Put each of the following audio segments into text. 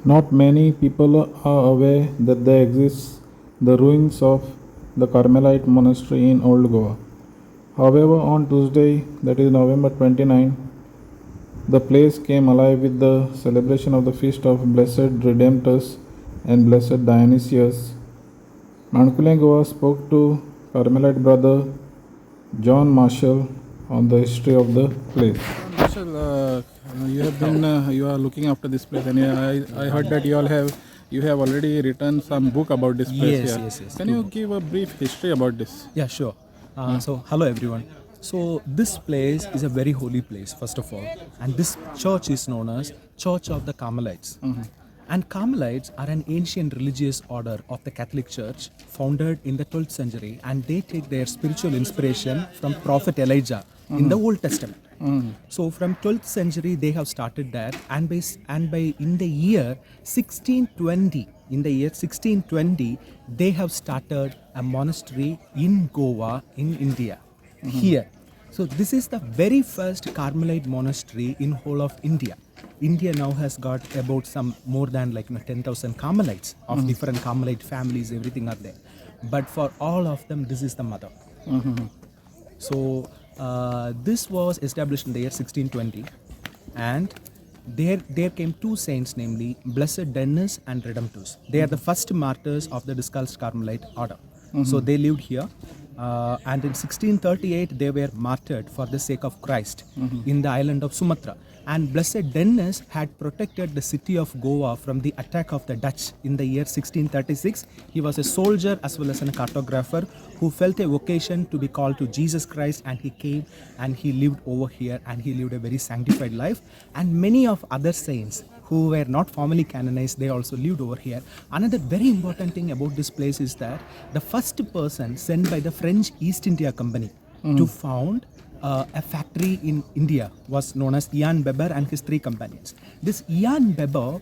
Not many people are aware that there exists the ruins of the Carmelite Monastery in Old Goa. However, on Tuesday, that is November 29, the place came alive with the celebration of the feast of Blessed Redemptus and Blessed Dionysius. Mankule Goa spoke to Carmelite brother John Marshall on the history of the place. Marshall, you are looking after this place, and I heard that you have already written some book about this place. Yes, here. yes, yes. Can you give a brief history about this? Yeah, sure. So, hello everyone. So, this place is a very holy place, first of all, and this church is known as Church of the Carmelites. And Carmelites are an ancient religious order of the Catholic Church founded in the 12th century, and they take their spiritual inspiration from Prophet Elijah in the Old Testament. So from 12th century they have started that, and by in the year 1620 they have started a monastery in Goa in India here. So this is the very first Carmelite monastery in whole of India. India now has got about some more than 10,000 Carmelites of different Carmelite families, everything are there. But for all of them, this is the mother. So this was established in the year 1620, and there came two saints, namely Blessed Denis and Redemptus. They are the first martyrs of the Discalced Carmelite order. So they lived here, and in 1638 they were martyred for the sake of Christ in the island of Sumatra. And Blessed Denis had protected the city of Goa from the attack of the Dutch in the year 1636. He was a soldier as well as a cartographer who felt a vocation to be called to Jesus Christ, and he came and he lived over here, and he lived a very sanctified life. And many of other saints who were not formally canonized, they also lived over here. Another very important thing about this place is that the first person sent by the French East India Company to found a factory in India was known as Ian Beber and his three companions. This Ian Beber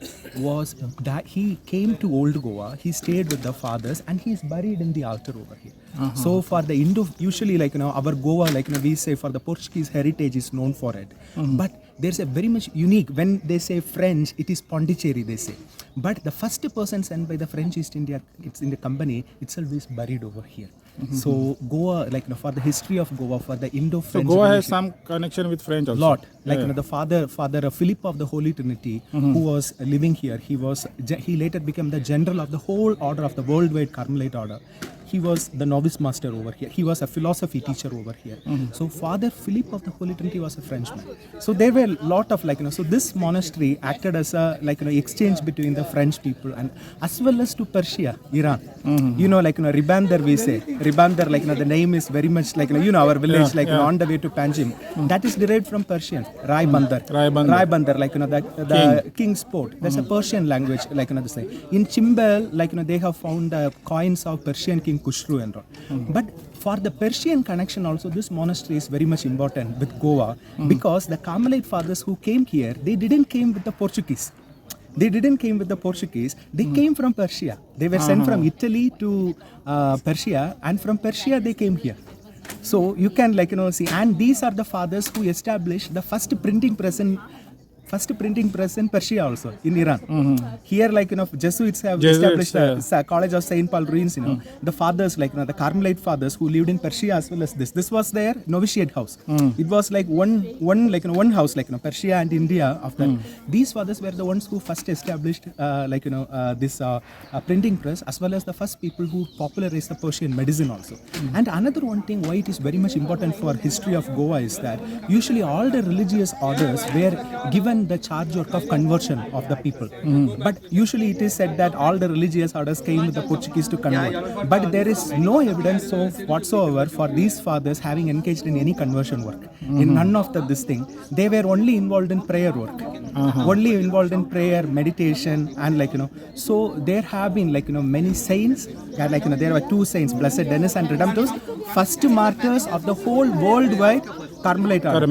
he came to Old Goa, he stayed with the fathers, and he is buried in the altar over here. So for the usually our Goa, we say for the Portuguese heritage is known for it. But there's a very much unique, when they say French, it is Pondicherry they say. But the first person sent by the French East India Company itself is buried over here. So Goa, for the history of Goa, for the Indo-French. So Goa has some connection with French also. Lot, the Father Philip of the Holy Trinity, who was living here. He later became the general of the whole order of the worldwide Carmelite order. He was the novice master over here. He was a philosophy teacher over here. So Father Philip of the Holy Trinity was a Frenchman. So there were a lot of so this monastery acted as a exchange between the French people and as well as to Persia, Iran. Ribandar we say. Ribandar, the name is very much our village, on the way to Panjim. That is derived from Persian. Rai Bandar, the king's port. That's a Persian language, they say. In Chimbel, they have found coins of Persian king Kushru and all. But for the Persian connection also, this monastery is very much important with Goa, because the Carmelite fathers who came here, they didn't came with the Portuguese. They came from Persia. They were sent from Italy to Persia, and from Persia they came here. So you can see, and these are the fathers who established the first printing press in Persia also, in Iran. Here, Jesuits have established a college of Saint Paul ruins. The fathers, the Carmelite fathers who lived in Persia as well as this. This was their novitiate house. It was one house, Persia and India. After these fathers were the ones who first established, this printing press, as well as the first people who popularized the Persian medicine also. And another one thing why it is very much important for history of Goa is that usually all the religious orders were given the charge work of conversion of the people. But usually it is said that all the religious orders came with the Portuguese to convert. But there is no evidence whatsoever for these fathers having engaged in any conversion work. In none of this thing. They were only involved in prayer work. Only involved in prayer, meditation, and so there have been many saints. There were two saints, Blessed Denis and Redemptus, first martyrs of the whole worldwide Carmelite order.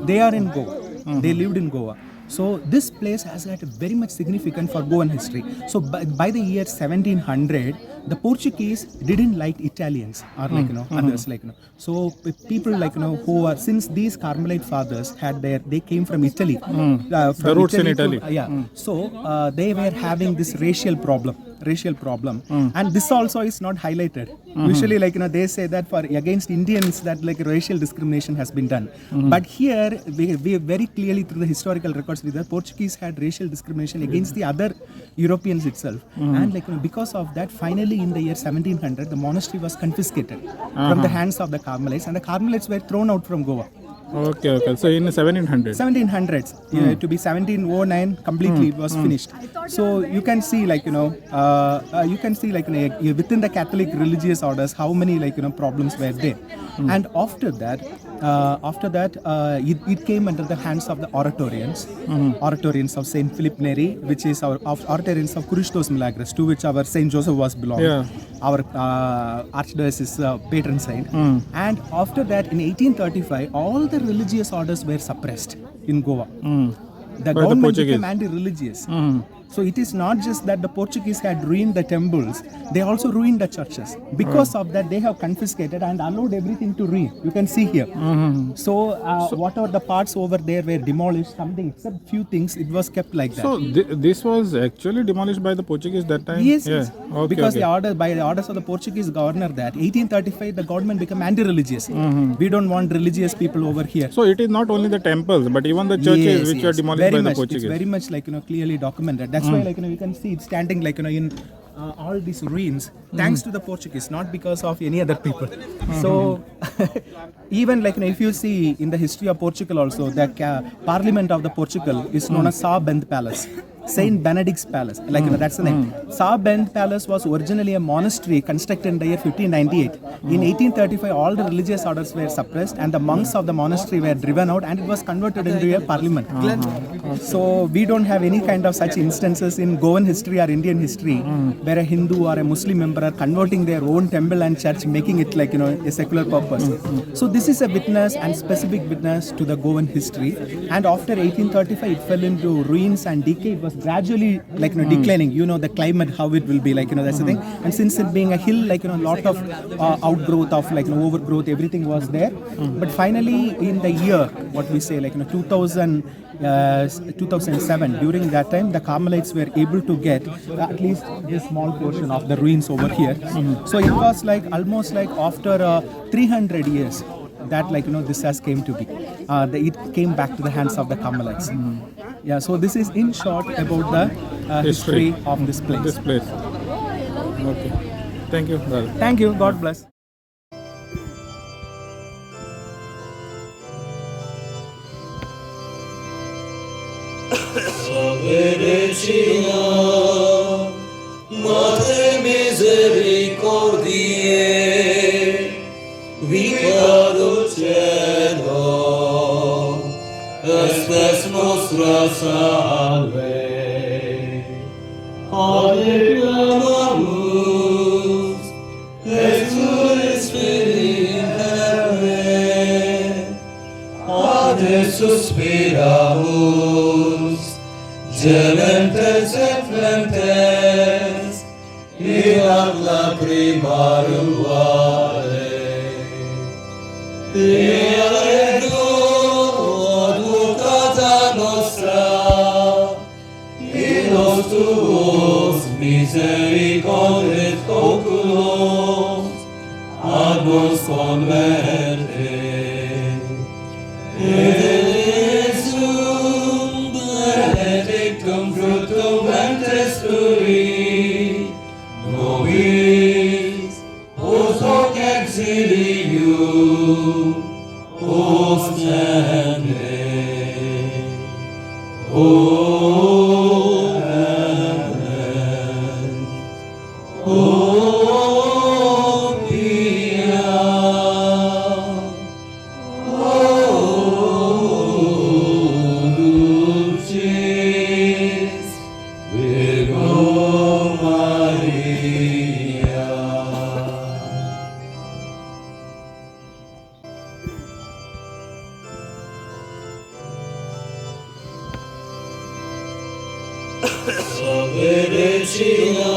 They are in Goa. They lived in Goa. So this place has had very much significant for Goan history. So by the year 1700, the Portuguese didn't like Italians or like others like so people like who are, since these Carmelite fathers had they came from Italy, from The roots in Italy. so they were having this racial problem, and this also is not highlighted. Usually like they say that for against Indians that like racial discrimination has been done, but here we very clearly through the historical records the Portuguese had racial discrimination against the other Europeans itself, and like because of that finally in the year 1700 the monastery was confiscated from the hands of the Carmelites, and the Carmelites were thrown out from Goa. Okay. So in 1700. 1700s to be 1709 completely it was finished. So you can see like within the Catholic religious orders how many like problems were there, and after that it came under the hands of the Oratorians of Saint Philip Neri, which is our Oratorians of Christos Milagros, to which our Saint Joseph was belonged, our archdiocese patron saint. And after that in 1835 all the religious orders were suppressed in Goa. The government became anti-religious. So it is not just that the Portuguese had ruined the temples, they also ruined the churches. Because of that, they have confiscated and allowed everything to ruin. You can see here. So whatever the parts over there were demolished, something except few things, it was kept like that. So this was actually demolished by the Portuguese that time? Yes. Because by the orders of the Portuguese governor that 1835 the government became anti-religious. We don't want religious people over here. So it is not only the temples but even the churches which are demolished by the Portuguese. It's very much like clearly documented. That's why like you can see it standing like in all these ruins thanks to the Portuguese, not because of any other people. So even like if you see in the history of Portugal also, the Parliament of the Portugal is known as Sá Bento Palace. Saint Benedict's Palace, like that's the name. Sá Bento Palace was originally a monastery constructed in the year 1598. In 1835, all the religious orders were suppressed, and the monks of the monastery were driven out, and it was converted into a parliament. So we don't have any kind of such instances in Goan history or Indian history where a Hindu or a Muslim member are converting their own temple and church, making it like a secular purpose. So this is a witness and specific witness to the Goan history. And after 1835, it fell into ruins and decay. It was gradually like declining. The climate, how it will be like that's the thing. And since it being a hill, like lot of outgrowth of like overgrowth, everything was there. But finally, in the year what we say like 2007, during that time the Carmelites were able to get at least this small portion of the ruins over here. So it was like almost like after 300 years that like this has came to be. It came back to the hands of the Carmelites. Yeah, so this is in short about the history of this place. Okay. Thank you, brother. Thank you. God bless. Madre misericordiae, vita dulcedo, estes nostra salve. Alleluia, Jesus in heaven, ade suspiramus, gementes et flentes, in ad lacrimarum vale. Ea advocata nostra, in nos tuos misericordias oculos, ad nos converte. Jesum benedictum fructum ventris tui, nobis os hoc exilium ostende. O heaven, O pia, O dulcis Virgo Maria. Salve Regina,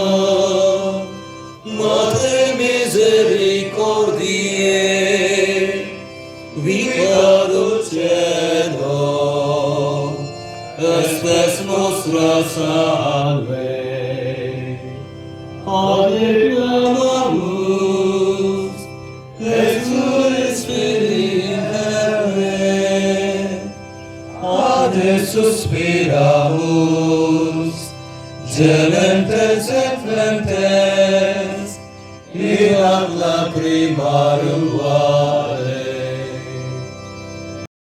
nostra salve. Ade clamamus, Jesus in heaven. Ade suspiramus, gementes et flentes, in ac lacrimarum